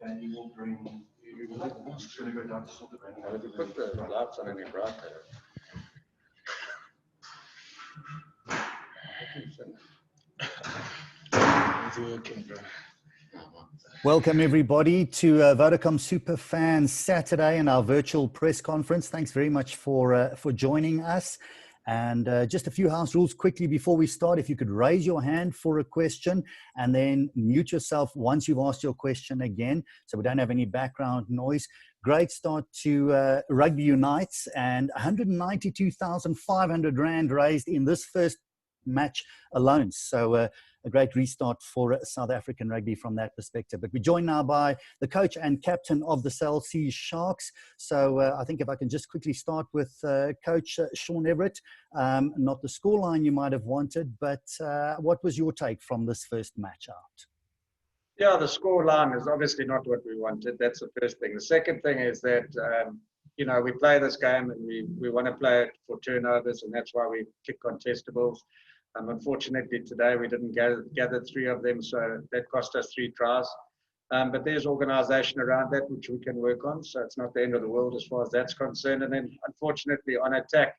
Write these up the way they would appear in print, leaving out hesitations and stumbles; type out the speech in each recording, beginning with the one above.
and you will bring. You will let the boss going to go down to SuperFan. If you put the lights on any brighter. It's working, bro. Welcome everybody to Vodacom SuperFan Saturday and our virtual press conference. Thanks very much for joining us. And just a few house rules quickly before we start. If you could raise your hand for a question and then mute yourself once you've asked your question again, so we don't have any background noise. Great start to Rugby Unites, and 192,500 Rand raised in this first match alone. So a great restart for South African rugby from that perspective. But we're joined now by the coach and captain of the SARugbymag Sharks. So I think if I can just quickly start with Coach Sean Everitt, not the scoreline you might have wanted, but what was your take from this first match out? Yeah, the scoreline is obviously not what we wanted. That's the first thing. The second thing is that, we play this game and we want to play it for turnovers, and that's why we kick contestables. Unfortunately, today we didn't gather 3 of them, so that cost us 3 tries. But there's organisation around that which we can work on, so it's not the end of the world as far as that's concerned. And then, unfortunately, on attack,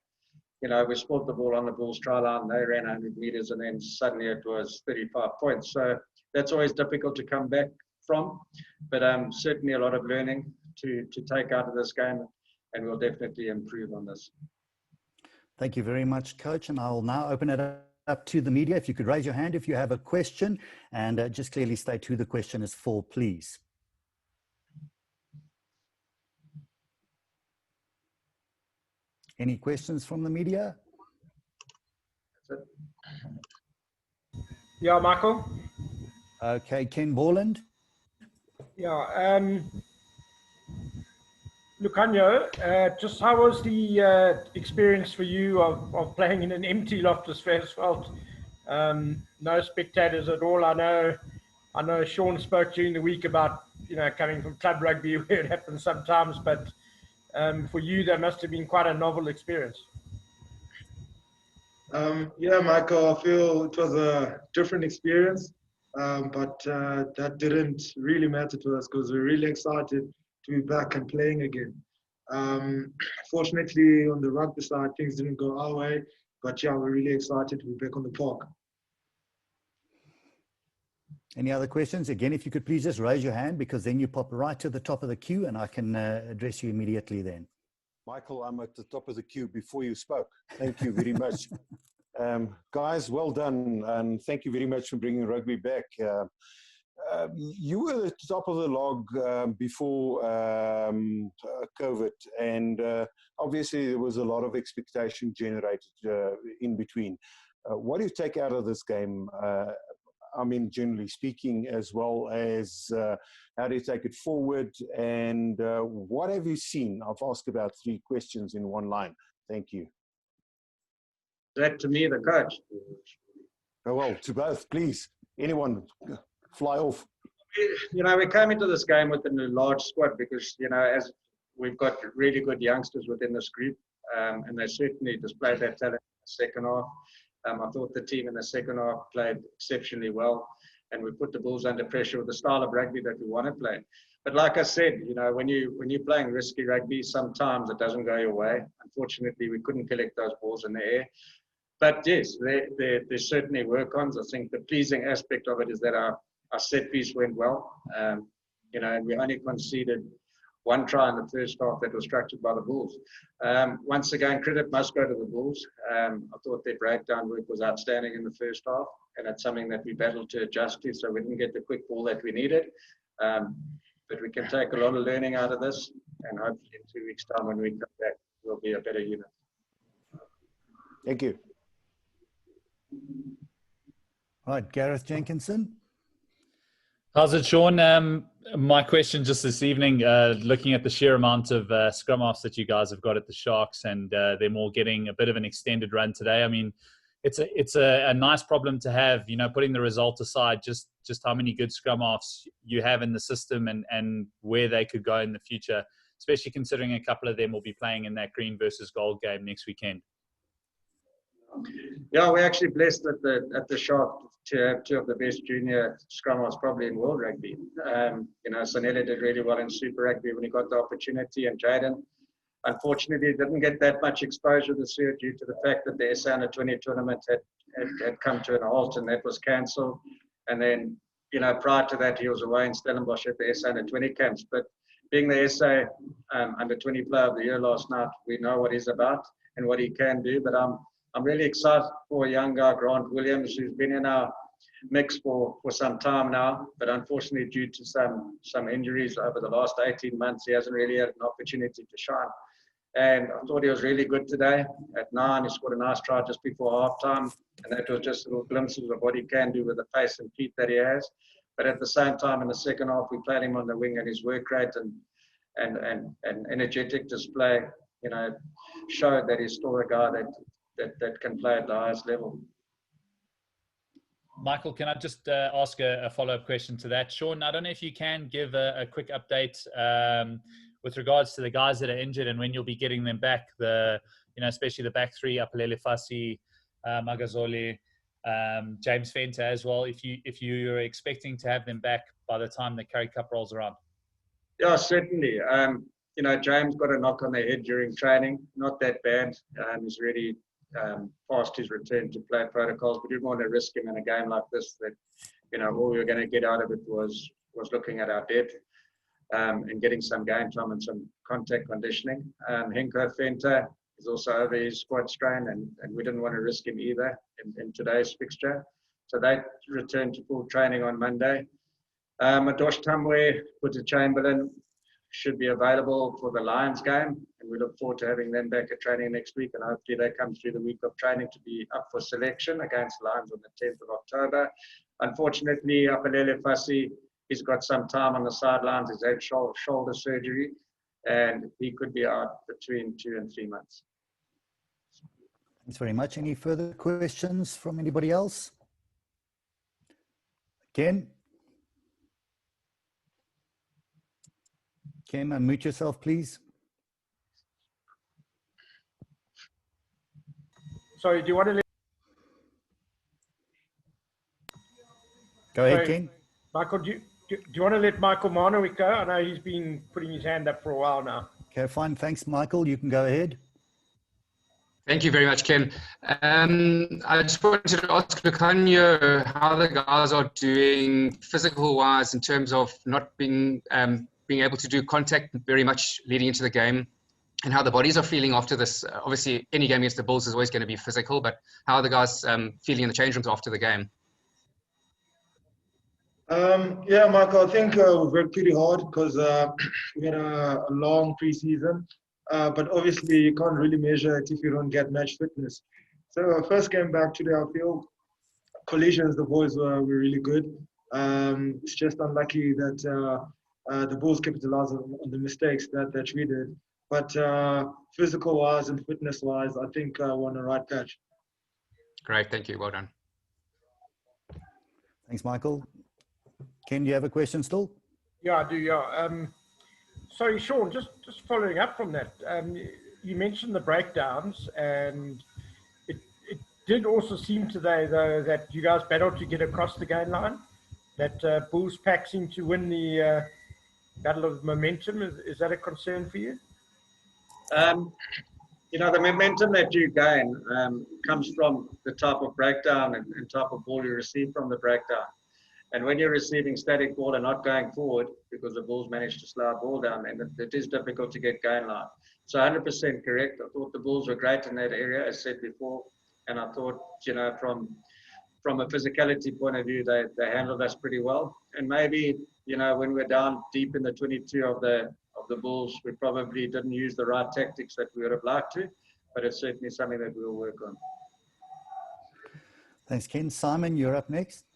we spoiled the ball on the Bulls try line. They ran 100 metres, and then suddenly it was 35 points. So that's always difficult to come back from, but certainly a lot of learning to take out of this game, and we'll definitely improve on this. Thank you very much, Coach, and I'll now open it up to the media. If you could raise your hand if you have a question, and just clearly state who the question is for, please. Any questions from the media? That's it. Yeah, Michael. Okay, Ken Borland. Yeah, Lukhanyo, just how was the experience for you of playing in an empty Loftus asphalt? No spectators at all. I know Sean spoke during the week about coming from club rugby where it happens sometimes, but for you that must have been quite a novel experience. Yeah, Michael, I feel it was a different experience, but that didn't really matter to us because we're really excited to be back and playing again. Fortunately, on the rugby side, things didn't go our way, but yeah, we're really excited to be back on the park. Any other questions? Again, if you could please just raise your hand, because then you pop right to the top of the queue and I can address you immediately then. Michael, I'm at the top of the queue before you spoke. Thank you very much. Guys, well done, and thank you very much for bringing rugby back. You were at the top of the log before COVID, and obviously there was a lot of expectation generated in between. What do you take out of this game? I mean, generally speaking, as well as how do you take it forward, and what have you seen? I've asked about 3 questions in one line. Thank you. That to me, the coach. Oh, well, to both, please. Anyone, fly off. We came into this game with a large squad because, as we've got really good youngsters within this group, and they certainly displayed that talent in the second half. I thought the team in the second half played exceptionally well, and we put the Bulls under pressure with the style of rugby that we want to play. But like I said, when you're playing risky rugby, sometimes it doesn't go your way. Unfortunately, we couldn't collect those balls in the air. But yes, there's certainly work-ons. I think the pleasing aspect of it is that our set piece went well. And we only conceded 1 try in the first half that was structured by the Bulls. Once again, credit must go to the Bulls. I thought their breakdown work was outstanding in the first half, and it's something that we battled to adjust to, so we didn't get the quick ball that we needed. But we can take a lot of learning out of this, and hopefully in 2 weeks' time when we come back, we'll be a better unit. Thank you. All right, Gareth Jenkinson. How's it, Sean? My question just this evening, looking at the sheer amount of scrum offs that you guys have got at the Sharks, and them all getting a bit of an extended run today. I mean, it's a nice problem to have, putting the result aside, just how many good scrum offs you have in the system and where they could go in the future, especially considering a couple of them will be playing in that green versus gold game next weekend. Yeah, we're actually blessed at the Shark to have two of the best junior scrum halves probably in world rugby. You know, Sanele did really well in Super Rugby when he got the opportunity, and Jaden, unfortunately, didn't get that much exposure this year due to the fact that the SA Under-20 tournament had come to an halt and that was cancelled. And then, you know, prior to that, he was away in Stellenbosch at the SA Under-20 camps. But being the SA Under-20 Player of the Year last night, we know what he's about and what he can do. But I'm really excited for a young guy, Grant Williams, who's been in our mix for some time now, but unfortunately due to some injuries over the last 18 months, he hasn't really had an opportunity to shine. And I thought he was really good today. At 9, he scored a nice try just before halftime, and that was just little glimpses of what he can do with the pace and feet that he has. But at the same time, in the second half, we played him on the wing, and his work rate and energetic display, you know, showed that he's still a guy that can play at the highest level. Michael, can I just ask a follow-up question to that? Sean, I don't know if you can give a quick update with regards to the guys that are injured and when you'll be getting them back. Especially the back three, Apalele Fassi, Magazole, James Fenter as well. If you're expecting to have them back by the time the Currie Cup rolls around. Yeah, certainly. You know, James got a knock on the head during training. Not that bad. He's really past his return to play protocols. We didn't want to risk him in a game like this. That, you know, all we were going to get out of it was looking at our depth and getting some game time and some contact conditioning. Henko Fenter is also over his quad strain, and we didn't want to risk him either in today's fixture. So they returned to full training on Monday. Madosh Tamwe, Puta Chamberlain should be available for the Lions game, and we look forward to having them back at training next week, and hopefully they come through the week of training to be up for selection against Lions on the 10th of October. Unfortunately, Apalele Fassi, he's got some time on the sidelines. He's had shoulder surgery, and he could be out between 2 and 3 months. Thanks very much. Any further questions from anybody else? Ken? Ken, unmute yourself, please. Sorry, do you want to let... Go ahead, Ken. Michael, do you want to let Michael Marnowick go? I know he's been putting his hand up for a while now. Okay, fine. Thanks, Michael. You can go ahead. Thank you very much, Ken. I just wanted to ask Lukhanyo how the guys are doing physical-wise in terms of not being able to do contact very much leading into the game, and how the bodies are feeling after this. Obviously, any game against the Bulls is always going to be physical, but how are the guys feeling in the change rooms after the game? Yeah, Michael, I think we worked pretty hard because we had a long preseason. But obviously, you can't really measure it if you don't get match fitness. So first game back today, I feel collisions, the boys were really good. It's just unlucky that the Bulls capitalized on the mistakes that we did. But physical-wise and fitness-wise, I think we're on the right patch. Great, thank you. Well done. Thanks, Michael. Ken, do you have a question still? Yeah, I do, yeah. Sorry, Sean, just following up from that, you mentioned the breakdowns, and it did also seem today, though, that you guys battled to get across the game line, that Bulls pack seemed to win the battle of momentum. Is that a concern for you? You know, the momentum that you gain comes from the type of breakdown and type of ball you receive from the breakdown. And when you're receiving static ball and not going forward, because the Bulls managed to slow a ball down, and it is difficult to get game line. So 100% correct. I thought the Bulls were great in that area, as said before. And I thought, you know, from a physicality point of view, they handled us pretty well. And maybe, you know, when we're down deep in the 22 of the Bulls, we probably didn't use the right tactics that we would have liked to, but it's certainly something that we'll work on. Thanks, Ken. Simon, you're up next.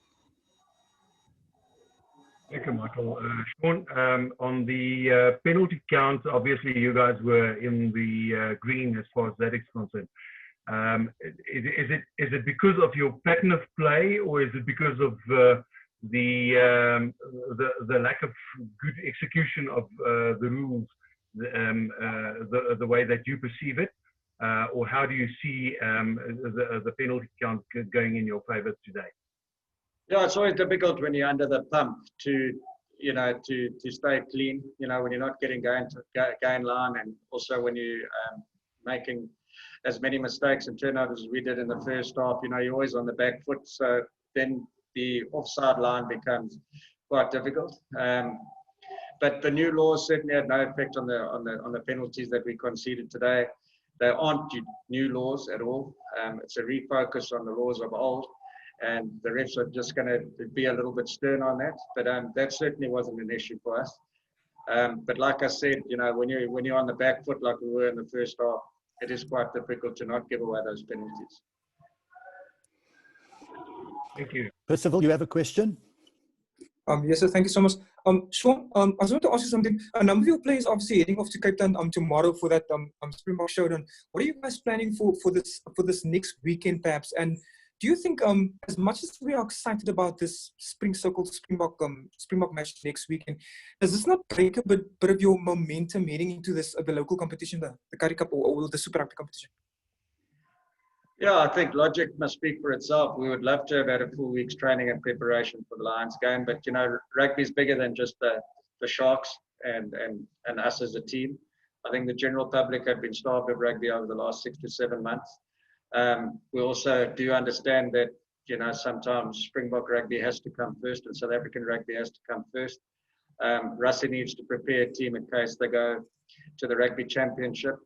Thank you, Michael. Sean, on the penalty count, obviously you guys were in the green as far as that is concerned. Is it because of your pattern of play, or is it because of the lack of good execution of the rules, the way that you perceive it? or how do you see the penalty count going in your favour today? Yeah, it's always difficult when you're under the pump to, to stay clean. When you're not getting gain line, and also when you making as many mistakes and turnovers as we did in the first half. You're always on the back foot, so then the offside line becomes quite difficult. But the new laws certainly had no effect on the penalties that we conceded today. They aren't new laws at all. It's a refocus on the laws of old, and the refs are just going to be a little bit stern on that. But that certainly wasn't an issue for us. But like I said, when you're on the back foot like we were in the first half, it is quite difficult to not give away those penalties. Thank you. Percival, you have a question? Yes, sir. Thank you so much. Sean, I was going to ask you something. A number of your players obviously heading off to Cape Town tomorrow for that Springbok showdown. What are you guys planning for this next weekend, perhaps? And do you think, as much as we are excited about this so-called Springbok match next weekend, does this not break a bit of your momentum heading into this the local competition, the Currie Cup or the Super Rugby competition? Yeah, I think logic must speak for itself. We would love to have had a full week's training and preparation for the Lions game, but rugby is bigger than just the Sharks and us as a team. I think the general public have been starved of rugby over the last 6 to 7 months. We also do understand that sometimes Springbok rugby has to come first and South African rugby has to come first. Rassie needs to prepare a team in case they go to the Rugby Championship.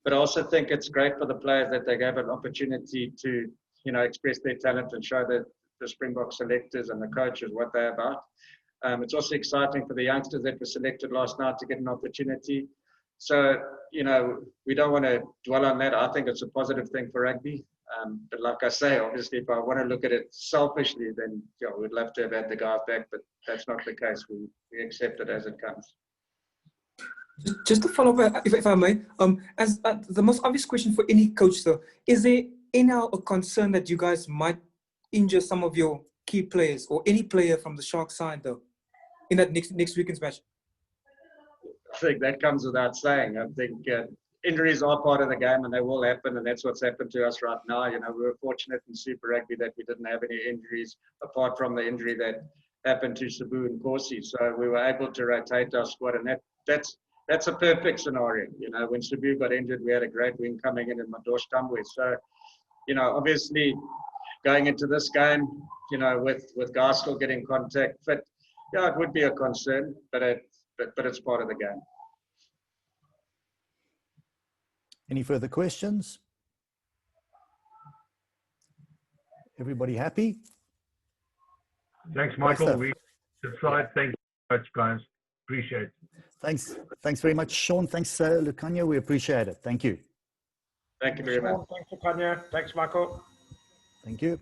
But I also think it's great for the players that they have an opportunity to, express their talent and show the Springbok selectors and the coaches what they're about. It's also exciting for the youngsters that were selected last night to get an opportunity. So, we don't want to dwell on that. I think it's a positive thing for rugby. But like I say, obviously, if I want to look at it selfishly, then we'd love to have had the guys back, but that's not the case. We accept it as it comes. Just to follow up, if I may, as the most obvious question for any coach, though, is there now a concern that you guys might injure some of your key players or any player from the Shark side, though, in that next weekend's match? I think that comes without saying. I think injuries are part of the game and they will happen, and that's what's happened to us right now. We were fortunate in Super Rugby that we didn't have any injuries apart from the injury that happened to Sabu and Corsi. So we were able to rotate our squad, and that's a perfect scenario. When Sabu got injured, we had a great wing coming in Madosh Tambwe. So, obviously going into this game, with guys still getting contact fit, it would be a concern, but it's part of the game. Any further questions? Everybody happy? Thanks, Michael. We decide. Thank you very much, guys. Appreciate it. Thanks very much, Sean. Thanks, Lukhanyo. We appreciate it. Thank you. Thank you very much. Thanks, Lukhanyo. Thanks, Michael. Thank you.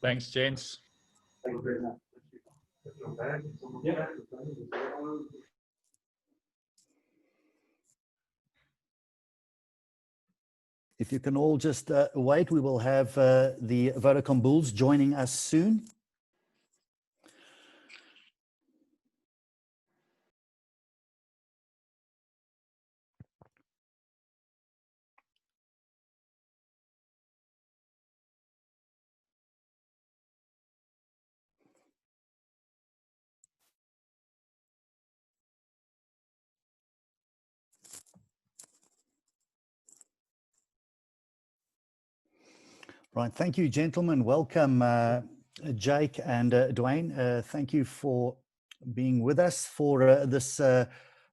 Thanks, gents. Thank you very much. If you can all just wait, we will have the Vodacom Bulls joining us soon. Right, thank you, gentlemen. Welcome, Jake and Duane. Thank you for being with us for this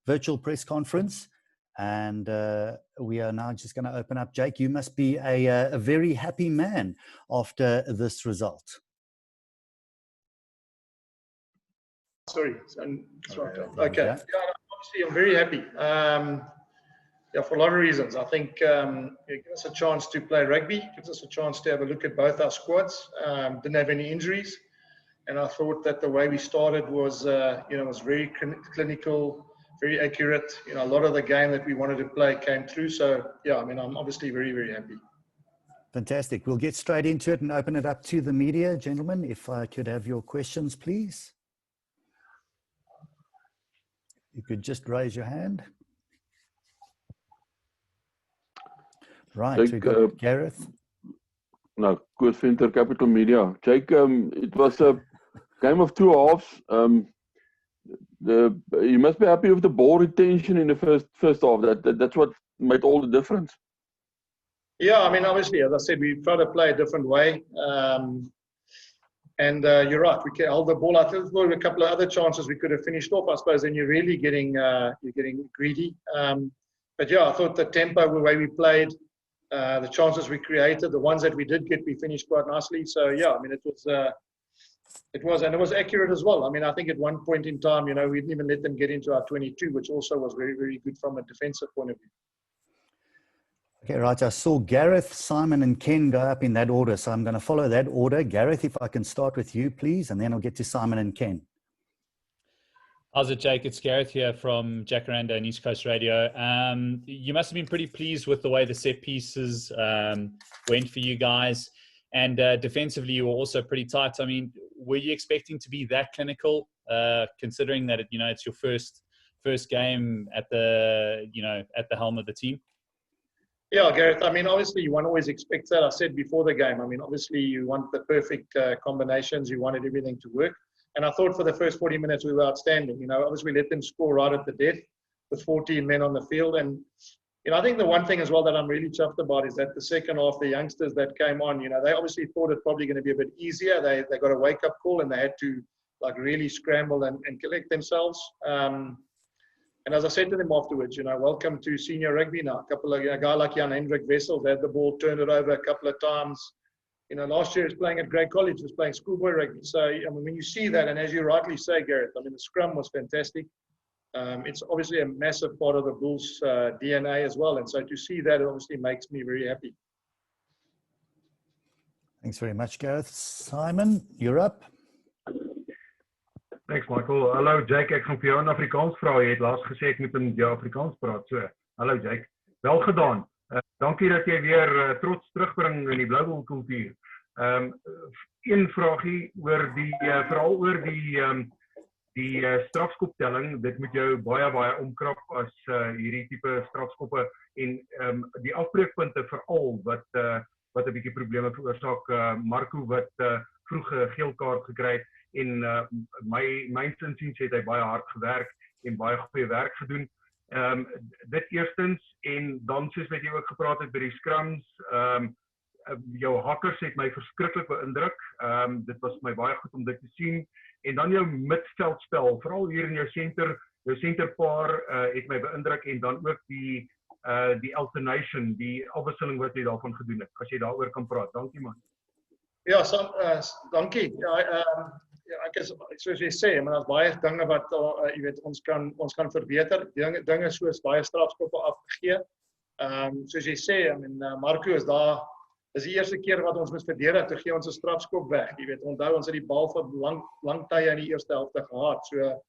virtual press conference. And we are now just going to open up. Jake, you must be a very happy man after this result. Sorry. Okay. Yeah, obviously, I'm very happy. For a lot of reasons. I think it gives us a chance to play rugby, gives us a chance to have a look at both our squads. Didn't have any injuries, and I thought that the way we started was, was very clinical, very accurate. A lot of the game that we wanted to play came through. So yeah, I'm obviously very, very happy. Fantastic. We'll get straight into it and open it up to the media, gentlemen. If I could have your questions, please. You could just raise your hand. Right, Jake, we got Gareth. No, Koos Venter, Capital Media. Jake, it was a game of two halves. You must be happy with the ball retention in the first half. That's what made all the difference. Yeah, I mean, obviously, as I said, we try to play a different way. And you're right, we can hold the ball. I think there were a couple of other chances we could have finished off, I suppose, and you're really getting greedy. But yeah, I thought the tempo, the way we played, the chances we created, the ones that we did get, we finished quite nicely. So yeah, I mean, it was accurate as well. I mean, I think at one point in time, we didn't even let them get into our 22, which also was very, very good from a defensive point of view. Okay, right. I saw Gareth, Simon, and Ken go up in that order, so I'm going to follow that order. Gareth, if I can start with you, please, and then I'll get to Simon and Ken. How's it, Jake? It's Gareth here from Jacaranda and East Coast Radio. You must have been pretty pleased with the way the set pieces went for you guys, and defensively you were also pretty tight. I mean, were you expecting to be that clinical, considering that it's your first game at the helm of the team? Yeah, Gareth, I mean, obviously one always expects that. I said before the game, I mean, obviously you want the perfect combinations. You wanted everything to work. And I thought for the first 40 minutes we were outstanding. Obviously we let them score right at the death with 14 men on the field. And, I think the one thing as well that I'm really chuffed about is that the second half, the youngsters that came on, they obviously thought it probably going to be a bit easier. They got a wake-up call and they had to really scramble and collect themselves. And as I said to them afterwards, welcome to senior rugby now. A guy like Jan Hendrik Wessels had the ball, turned it over a couple of times. Last year he was playing at Grey College, he was playing schoolboy rugby. So, I mean, when you see that, and as you rightly say, Gareth, I mean, the scrum was fantastic. It's obviously a massive part of the Bulls' DNA as well. And so to see that, it obviously makes me very happy. Thanks very much, Gareth. Simon, you're up. Thanks, Michael. Hallo Jake, ek gaan vir jou in Afrikaans vra. Jy het laas gesê ek moet in jou Afrikaans praat. So, hallo Jake. Wel gedaan. Dankie dat jy weer trots terugbring in die Blue kultuur. Een vragie oor veral oor die strafskoptelling. Dit moet jou baie omkrap as hierdie tipe strafskoppe en die afbreekpunte veral wat 'n bietjie probleme veroorsaak. Marco wat vroeg 'n geel kaart gekry het. En my insiens het hy baie hard gewerk en baie goeie werk gedoen. Dit eerstens, en dan soos wat jy ook gepraat het by die scrums, jou hakkers het my verskriklik beïndruk. Dit was my baie goed om dit te sien. En dan jou midveldspel, veral hier in jou centerpaar het my beïndruk en dan ook die alternation, die afwisseling wat jy daarvan gedoen het. As jy daaroor kan praat. Dankie man. Ja, dankie. Soos jy sê, maar daar's baie dinge wat jy weet ons kan verbeter. Dinge soos baie strafskoppe afgegee. Soos jy sê, I mean, Marco is daar. Dis die eerste keer wat ons moet verdedig, toe gee ons 'n strafskop weg. Jy weet, onthou ons het die bal vir lang tye in die eerste helfte gehad. So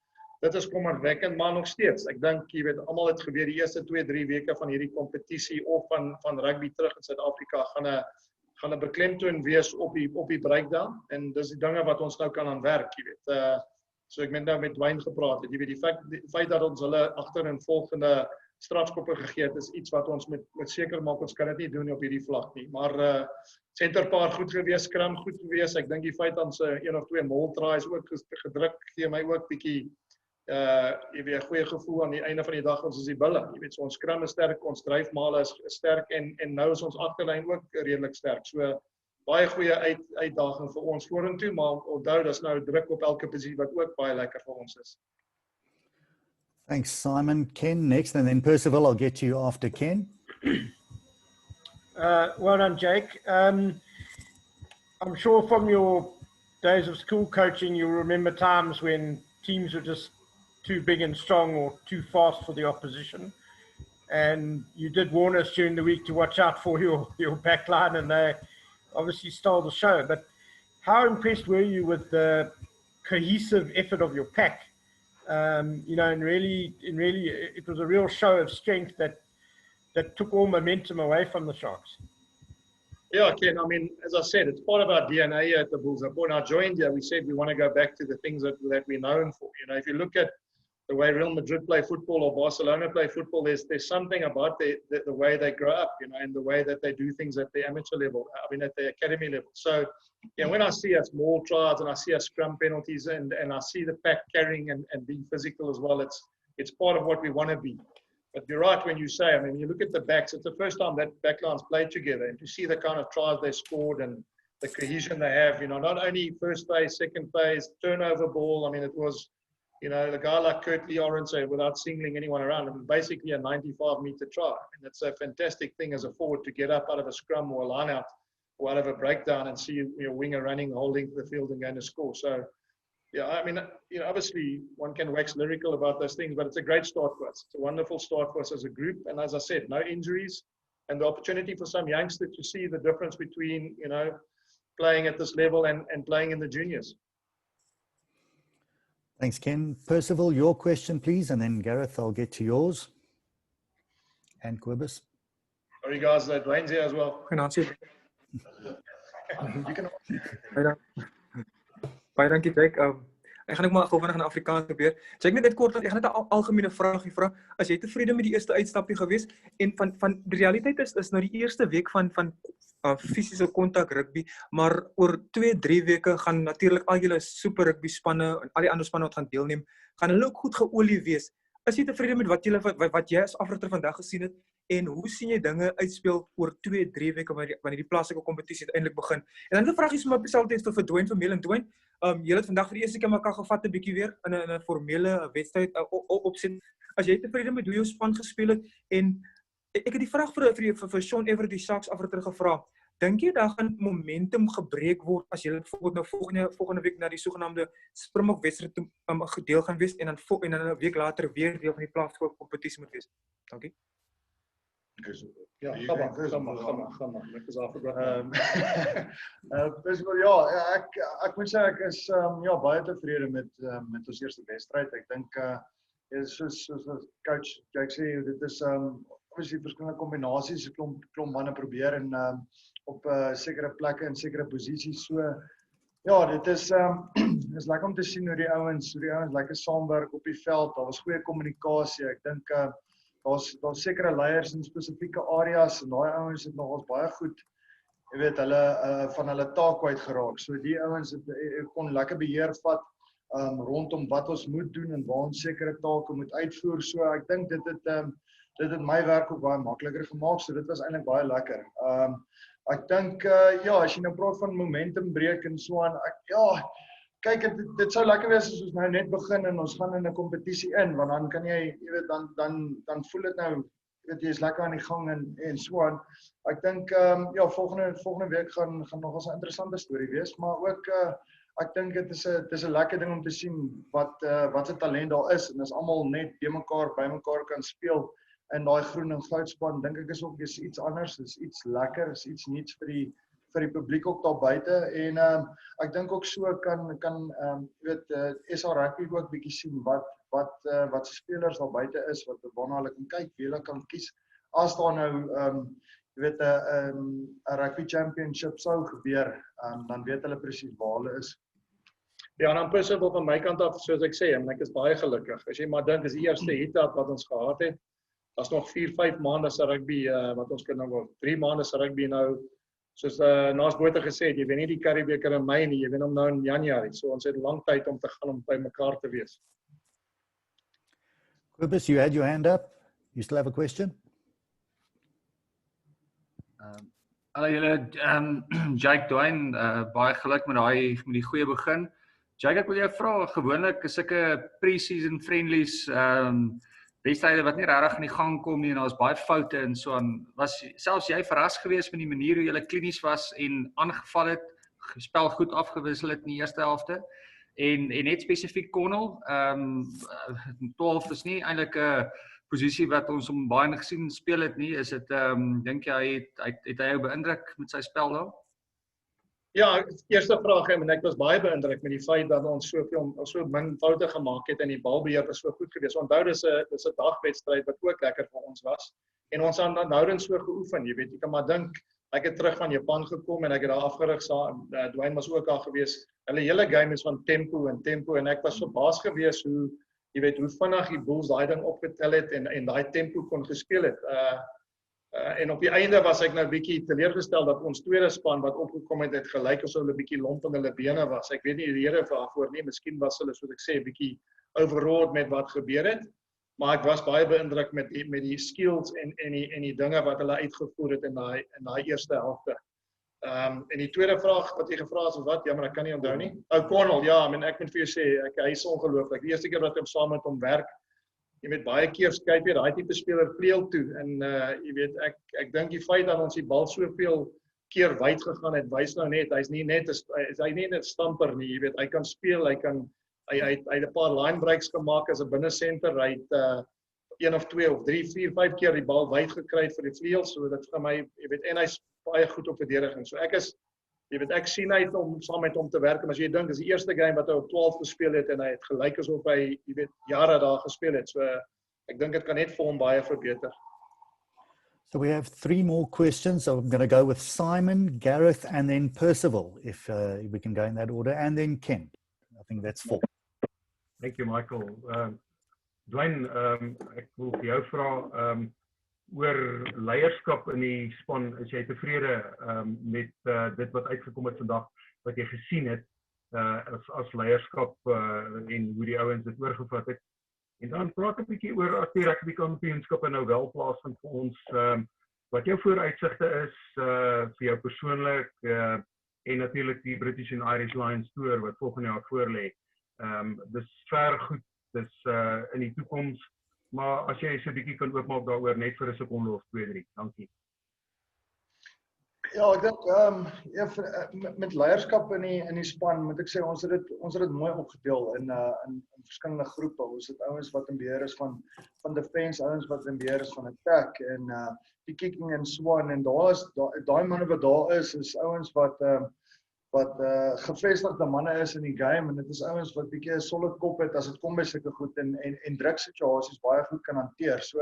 dit is kommerwekkend, maar nog steeds. Ek dink jy weet almal het gebeur die eerste 2-3 weke van hierdie kompetisie of van rugby terug in Suid-Afrika gaan 'n beklemtoon wees op die breakdown en dis die dinge wat ons nou kan aan werk, jy weet. So ek het nou met Duane gepraat, jy weet die feit dat ons hulle agter en volgende strafskoppe gegee het is iets wat ons moet seker maak ons kan dit nie doen op hierdie vlak nie. Maar centerpaar goed gewees, scrum goed gewees. Ek dink die feit ons 1 of 2 mol tries ook gedruk gee my ook bietjie jy weet 'n goeie gevoel aan die einde van die dag ons is die bulle. Jy weet so ons scrum is sterk, ons dryfmale is sterk en nou is ons agterlyn ook redelik sterk. So baie goeie uitdaging vir ons vorentoe, maar onthou dis nou druk op elke posisie wat ook baie lekker vir ons is. Thanks, Simon. Ken next, and then Percival, I'll get to you after Ken. Well done, Jake. I'm sure from your days of school coaching, you remember times when teams were just too big and strong or too fast for the opposition. And you did warn us during the week to watch out for your back line, and they obviously stole the show. But how impressed were you with the cohesive effort of your pack? And really, it was a real show of strength that took all momentum away from the Sharks. Yeah, Ken, I mean, as I said, it's part of our DNA here at the Bulls. When I joined here, we said we want to go back to the things that we're known for. If you look at the way Real Madrid play football or Barcelona play football, there's something about the way they grow up, and the way that they do things at the amateur level, at the academy level. So, when I see us maul tries and I see us scrum penalties and I see the pack carrying and being physical as well, it's part of what we want to be. But you're right when you say, you look at the backs, it's the first time that backlines played together, and to see the kind of tries they scored and the cohesion they have, not only first phase, second phase, turnover ball, it was, the guy like Kurt Lee Orange, without singling anyone around, it was basically a 95-meter try. It's a fantastic thing as a forward to get up out of a scrum or a line-out or out of a breakdown and see your winger running the whole length of the field and going to score. So, obviously one can wax lyrical about those things, but it's a great start for us. It's a wonderful start for us as a group. And as I said, no injuries and the opportunity for some youngsters to see the difference between, playing at this level and playing in the juniors. Thanks, Ken. Percival, your question, please, and then Gareth, I'll get to yours. And Quibus. Sorry, guys, Dwayne's here as well. Can I answer? You can. Baie dankie, Jake. Ek gaan ook maar gou vinnig in Afrikaans probeer. Jake, net kort, ek gaan net 'n algemene vraagie vra. As jy tevrede met die eerste uitstapie gewees en van die realiteit is nou die eerste week van fisiese kontak rugby, maar oor 2-3 weke gaan natuurlik al julle super rugby spanne en al die ander spanne wat gaan deelneem, gaan hulle ook goed geolie wees. Is jy tevrede met wat jy as afrigter vandag gesien het en hoe sien jy dinge uitspeel oor 2-3 weke wanneer die plaaslike kompetisie uiteindelik begin? En dan 'n vraagie sommer op dieselfde vir Duane Vermeulen. Duane, julle het vandag vir die eerste keer mekaar gevat 'n bietjie weer in 'n formele wedstryd opsit. As jy tevrede met hoe jou span gespeel het en ek het die vraag vir Sean Everitt die Sharks afrigter gevra. Dink jy daar gaan momentum gebreek word as julle byvoorbeeld nou volgende week na die sogenaamde Springbok wedstryd gedeel gaan wees en dan 'n week later weer deel van die plaaslike kompetisie moet wees? Dankie. Ja, gaan maar. Ek is afgebrand. Ek moet sê ek is baie tevrede met ons eerste wedstryd. Ek dink soos coach Jake sê, dit is obviously verskillende kombinasies, klomp manne probeer en op sekere plekke en sekere posisies. So dit is lekker om te sien hoe die ouens lekker saamwerk op die veld. Daar was goeie kommunikasie. Ek dink daar's sekere leiers in spesifieke areas en daai ouens het nogals baie goed, jy weet, hulle van hulle taak kwyt geraak. So die ouens kon lekker beheer vat rondom wat ons moet doen en waar ons sekere take moet uitvoer. So ek dink dit het my werk ook baie makliker gemaak. So dit was eintlik baie lekker. Ek dink as jy nou praat van momentum breek en so aan, kyk, dit sou lekker wees as ons nou net begin en ons gaan in 'n kompetisie in, want dan kan jy weet, dan voel dit nou, jy weet, jy is lekker aan die gang en so aan. Ek dink, volgende week gaan nog 'n interessante storie wees, maar ook, ek dink dit is 'n lekker ding om te sien wat se talent daar is, en as almal net by mekaar kan speel in daai groen en goud span, dink ek is ook iets anders, is iets lekker, is iets nuuts vir die publiek ook daar buite en ek dink ook so kan SARugbymag ook bietjie sien wat se spelers daar buite is waarna hulle kan kyk, wie hulle kan kies as daar nou 'n rugby championship sou gebeur, dan weet hulle presies waar hulle is. Ja, en dan persoonlik van my kant af, soos ek sê, ek is baie gelukkig. As jy maar dink, dis die eerste hit-out wat ons gehad het. Daar's nog 4-5 maande se rugby wat ons kan nou 3 maande se rugby nou. Soos Naas Botha gesê het, jy wen nie die Curriebeeker in Mei nie, jy wen hom nou in Januarie. So ons het lang tyd om te gaan om by mekaar te wees. Quibus, you had your hand up. You still have a question? Hallo julle, Jake, Duane, baie geluk met die goeie begin. Jake, ek wil jou vra, gewoonlik is sulke pre-season friendlies, wedstryde wat nie regtig in die gang kom nie en daar's baie foute en so aan. Was selfs jy verras geweest met die manier hoe julle klinies was en aangeval het, spel goed afgewissel het in die eerste helfte en net spesifiek Connell, 12 is nie eintlik 'n posisie wat ons om baie gesien speel het nie. Is dit dink jy het hy jou beïndruk met sy spel daar? Ja, eerste vraag, en ek was baie beïndruk met die feit dat ons so min foute gemaak het en die balbeheer was so goed geweest. Onthou dis 'n dagwedstryd wat ook lekker vir ons was. En ons het aanhoudend so geoefen, jy weet, jy kan maar dink, ek het terug van Japan gekom en ek het daar afgerig saam, Duane was ook al geweest. Hulle hele game is van tempo en ek was verbaas geweest hoe jy weet hoe vinnig die Bulls daai ding opgetel het en daai tempo kon gespeel het. En op die einde was ek nou bietjie teleurgestel dat ons tweede span wat opgekom het gelyk asof hulle bietjie lomp in hulle bene was. Ek weet nie die rede waarvoor nie, miskien was hulle soos ek sê bietjie overawed met wat gebeur het, maar ek was baie beïndruk met die skills en die dinge wat hulle uitgevoer het in daai eerste helfte. En die tweede vraag wat jy gevra het, was wat? Ja, maar ek kan nie onthou nie. Connell, ja, ek moet vir jou sê, hy is ongelooflik. Die eerste keer wat ek saam met hom werk, jy weet, baie keer skyp jy daai tipe speler vleuel toe en jy weet, ek dink die feit dat ons die bal soveel keer wyd gegaan het, wys nou net, hy's nie net 'n stamper nie, jy weet, hy kan speel, hy het 'n paar line breaks gemaak as 'n binnesenter, hy het 1 of 2 of 3, 4, 5 keer die bal wyd gekry vir die vleuel, so dit vir my, jy weet, en hy's baie goed op verdediging. So ek sien uit om saam met hom te werk, en as jy dink, dis die eerste game wat hy op 12 gespeel het en hy het gelyk asof hy, jy weet, jare daar gespeel het. So ek dink dit kan net vir hom baie verbeter. So we have 3 more questions. So I'm going to go with Simon, Gareth, and then Percival, if we can go in that order, and then Ken. I think that's 4. Thank you, Michael. Duane, ek wil vir jou vra oor leierskap in die span. Is jy tevrede met dit wat uitgekom het vandag, wat jy gesien het as leierskap en hoe die ouens dit oorgevat het? En dan praat 'n bietjie oor as die rugby kampioenskappe nou wel plaasvind vir ons, wat jou vooruitsigte is vir jou persoonlik en natuurlik die British and Irish Lions toer wat volgende jaar voorlê. Dis ver goed, dis in die toekoms, maar as jy so 'n bietjie kan oopmaak daaroor net vir 'n sekonde of 2, 3. Dankie. Ja, ek dink met leierskap in die span, moet ek sê ons het dit mooi opgedeel in verskillende groepe. Ons het ouens wat in beheer is van defense, ouens wat in beheer is van attack en die kicking en swan, en daai manne wat daar is ouens wat gevestigde manne is in die game, en dit is ouens wat bietjie 'n solid kop het as dit kom by sulke goed en druksituasies baie goed kan hanteer. So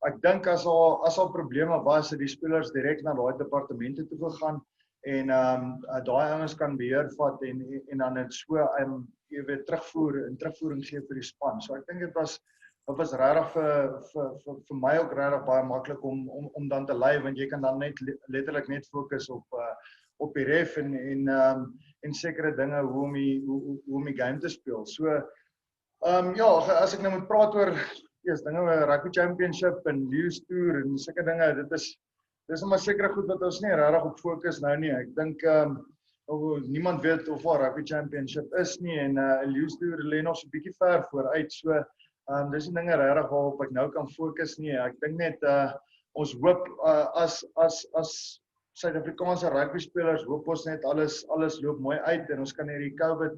ek dink as al probleme was, het die spelers direk na daai departemente toe gegaan en daai ouens kan beheer vat en dan net so jy weet terugvoering gee vir die span. So ek dink dit was regtig vir my ook regtig baie maklik om dan te lei, want jy kan dan net letterlik net fokus op die ref en sekere dinge hoe om die game te speel. So ja, as ek nou moet praat oor dinge oor Rugby Championship en Lewis Tour en sulke dinge, dis maar sekere goed wat ons nie regtig op fokus nou nie. Ek dink niemand weet of waar Rugby Championship is nie en Lewis Tour lê nog so 'n bietjie ver vooruit. So dis nie dinge regtig waarop ek nou kan fokus nie. Ek dink net ons hoop as Suid-Afrikaanse rugby spelers hoop ons net alles loop mooi uit en ons kan hierdie COVID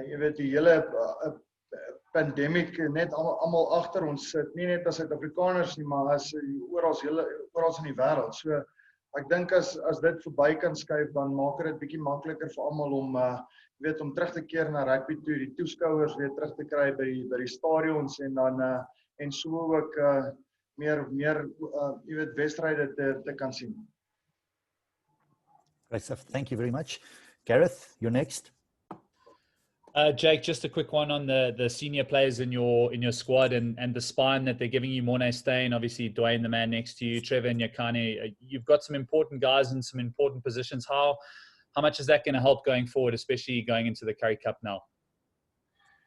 jy weet die hele pandemic net almal agter ons sit, nie net as Suid-Afrikaners nie, maar as oral in die wêreld. So ek dink as dit verby kan skuif, dan maak dit bietjie makliker vir almal om terug te keer na rugby toe, die toeskouers weer terug te kry by die stadions en dan en so ook meer jy weet wedstryde te kan sien. Great stuff. Thank you very much. Gareth, you're next. Jake, just a quick one on the senior players in your squad and the spine that they're giving you. Morné Steyn, obviously Duane, the man next to you, Trevor and Nyakane. You've got some important guys in some important positions. How much is that going to help going forward, especially going into the Currie Cup now?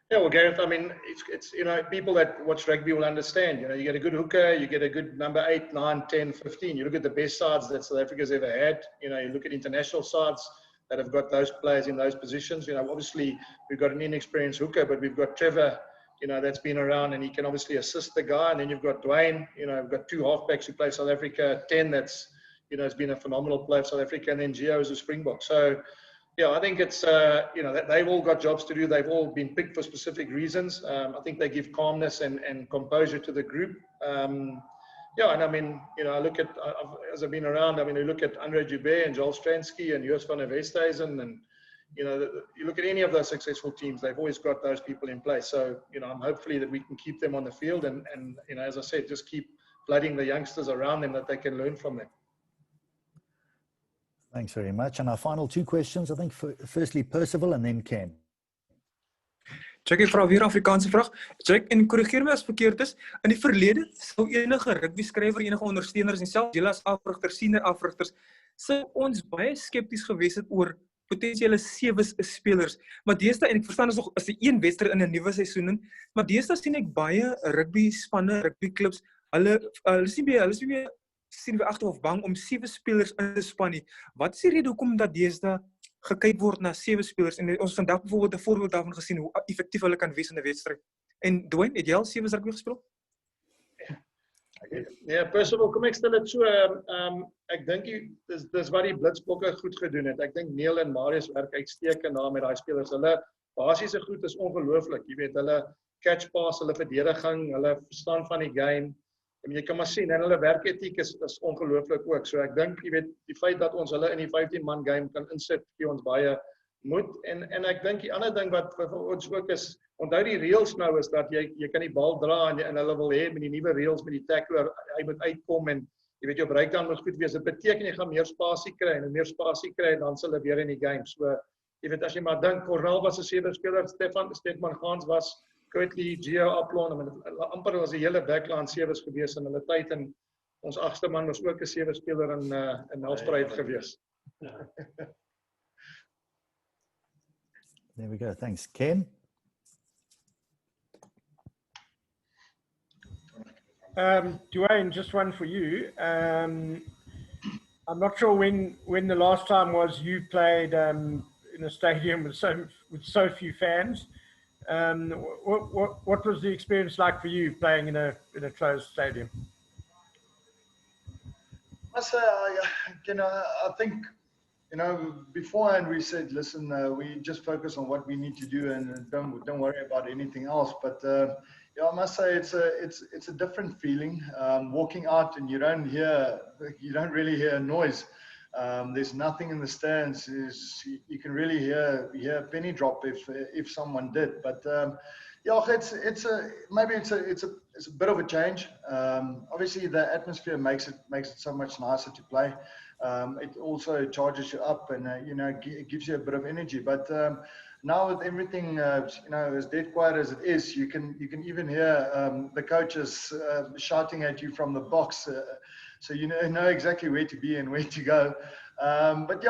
Yeah, well, Gareth, I mean, it's people that watch rugby will understand. You get a good hooker, you get a good number 8, 9, 10, 15. You look at the best sides that South Africa's ever had. You look at international sides that have got those players in those positions. Obviously we've got an inexperienced hooker, but we've got Trevor, that's been around and he can obviously assist the guy. And then you've got Duane, we've got 2 halfbacks who play South Africa, 10 that's, has been a phenomenal player for South Africa, and then Gio is a Springbok. So, yeah, I think it's, they've all got jobs to do. They've all been picked for specific reasons. I think they give calmness and composure to the group. Yeah, and I mean, I look at, as I've been around, I mean, you look at Andre Joubert and Joel Stransky and Joos van der Westhuizen and, you look at any of those successful teams, they've always got those people in place. So, I'm hopefully that we can keep them on the field and as I said, just keep flooding the youngsters around them that they can learn from them. Thanks very much. And our final 2 questions, I think, firstly, Percival and then Ken. Jake, ek vra weer 'n Afrikaanse vraag. Jake, en korrigeer my as verkeerd is, in die verlede sou enige rugby skrywer, enige ondersteuners en selfs julle as afrigters, senior afrigters, sou ons baie skepties gewees het oor potensiële 7 spelers. Maar deesdae, en ek verstaan is nog as 'n een wedstryd in 'n nuwe seisoen in, maar deesdae sien ek baie rugby spanne, rugby klubs, hulle is nie meer sien we agter of bang om 7 spelers in te span nie. Wat is die rede hoekom dat deesdae gekyk word na 7 spelers en ons vandag byvoorbeeld 'n voorbeeld daarvan gesien hoe effektief hulle kan wees in 'n wedstryd. En Duane, het jy al 7 rugby gespeel? Ja, personeel, kom ek stel dit so, ek dink dis wat die Blitsbokke goed gedoen het. Ek dink Neil en Marius werk uitstekend daar met daai spelers. Hulle basiese goed is ongelooflik. Jy weet, hulle catch pass, hulle verdediging, hulle verstand van die game. En jy kan maar sien, en hulle werketiek is ongelooflik ook. So ek dink, jy weet, die feit dat ons hulle in die 15-man game kan insit, gee ons baie moed. En ek dink die ander ding wat vir ons ook is, onthou die reëls nou is dat jy kan die bal dra en hulle wil hê met die nuwe reëls met die tackler, hy moet uitkom en jy weet jou breakdown moet goed wees. Dit beteken jy gaan meer spasie kry en hoe meer spasie kry dan sal hulle weer in die game. So jy weet as jy maar dink, Cornell was 'n 7 speler, Stefan Gans was Kurtley, Gio Aplon, amper was die hele backline 7's gewees in hulle tyd en ons 8ste man was ook 'n 7 speler in Nelspruit gewees. There we go. Thanks, Ken. Duane, just one for you. I'm not sure when the last time was you played in a stadium with so few fans. What was the experience like for you playing in a closed stadium? I say, I think, beforehand we said, listen, we just focus on what we need to do and don't worry about anything else. But I must say it's a different feeling. Walking out and you don't really hear a noise. There's nothing in the stands. You can really hear a penny drop if someone did. But it's a bit of a change. Obviously, the atmosphere makes it so much nicer to play. It also charges you up and it gives you a bit of energy. But now with everything as dead quiet as it is, you can even hear the coaches shouting at you from the box. So you know exactly where to be and where to go. But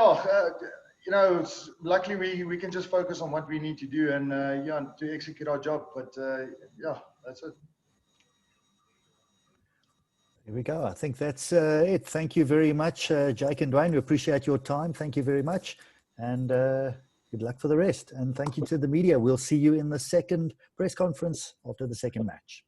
luckily we can just focus on what we need to do and to execute our job. But that's it. Here we go. I think that's it. Thank you very much, Jake and Duane. We appreciate your time. Thank you very much. And good luck for the rest. And thank you to the media. We'll see you in the second press conference after the second match.